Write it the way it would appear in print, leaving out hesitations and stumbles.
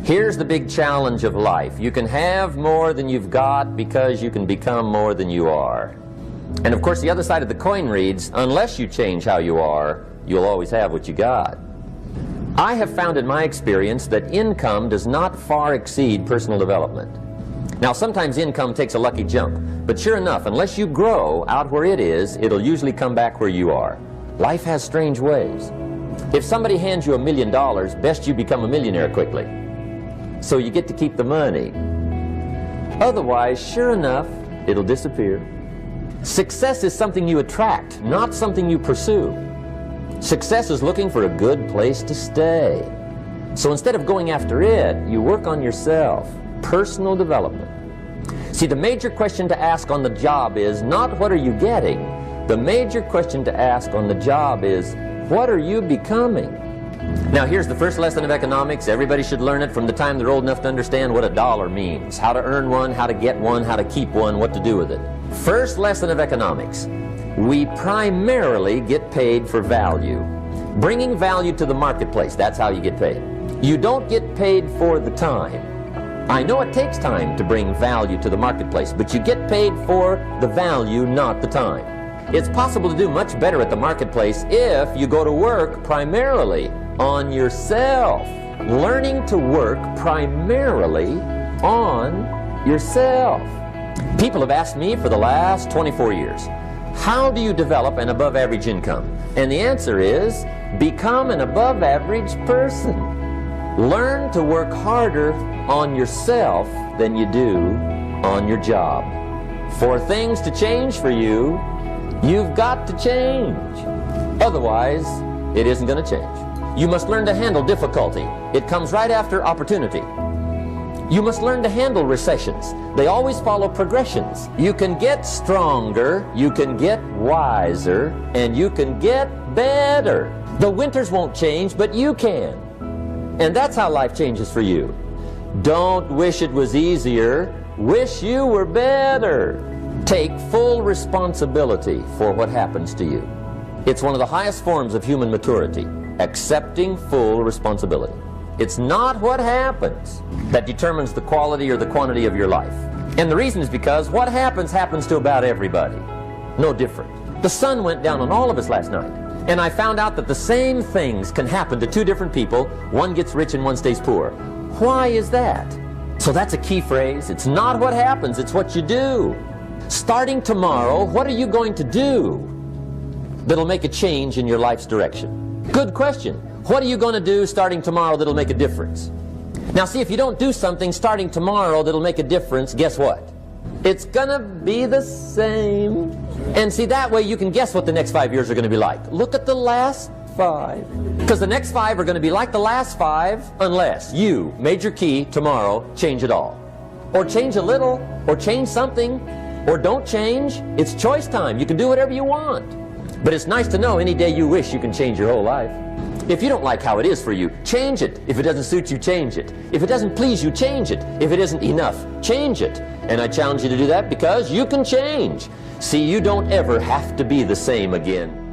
Here's the big challenge of life. You can have more than you've got because you can become more than you are. And of course the other side of the coin reads, unless you change how you are, you'll always have what you got. I have found in my experience that income does not far exceed personal development. Now sometimes income takes a lucky jump, but sure enough, unless you grow out where it is, it'll usually come back where you are. Life has strange ways. If somebody hands you $1 million, best you become a millionaire quickly, so you get to keep the money. Otherwise, sure enough, it'll disappear. Success is something you attract, not something you pursue. Success is looking for a good place to stay. So instead of going after it, you work on yourself. Personal development. See, the major question to ask on the job is not what are you getting. The major question to ask on the job is what are you becoming? Now here's the first lesson of economics. Everybody should learn it from the time they're old enough to understand what a dollar means, how to earn one, how to get one, how to keep one, what to do with it. First lesson of economics. We primarily get paid for value. Bringing value to the marketplace, that's how you get paid. You don't get paid for the time. I know it takes time to bring value to the marketplace, but you get paid for the value, not the time. It's possible to do much better at the marketplace if you go to work primarily on yourself. Learning to work primarily on yourself. People have asked me for the last 24 years, how do you develop an above average income? And the answer is, become an above average person. Learn to work harder on yourself than you do on your job. For things to change for you, you've got to change. Otherwise, it isn't going to change. You must learn to handle difficulty. It comes right after opportunity. You must learn to handle recessions. They always follow progressions. You can get stronger, you can get wiser, and you can get better. The winters won't change, but you can. And that's how life changes for you. Don't wish it was easier, wish you were better. Take full responsibility for what happens to you. It's one of the highest forms of human maturity, accepting full responsibility. It's not what happens that determines the quality or the quantity of your life. And the reason is because what happens happens to about everybody. No different. The sun went down on all of us last night. And I found out that the same things can happen to two different people. One gets rich and one stays poor. Why is that? So that's a key phrase. It's not what happens, it's what you do. Starting tomorrow, what are you going to do that'll make a change in your life's direction? Good question. What are you going to do starting tomorrow that'll make a difference? Now see, if you don't do something starting tomorrow that'll make a difference, guess what? It's gonna be the same. And see, that way you can guess what the next 5 years are going to be like. Look at the last 5. Because the next 5 are going to be like the last 5 unless you, major key, tomorrow, change it all. Or change a little, or change something, or don't change. It's choice time. You can do whatever you want. But it's nice to know any day you wish you can change your whole life. If you don't like how it is for you, change it. If it doesn't suit you, change it. If it doesn't please you, change it. If it isn't enough, change it. And I challenge you to do that because you can change. See, you don't ever have to be the same again.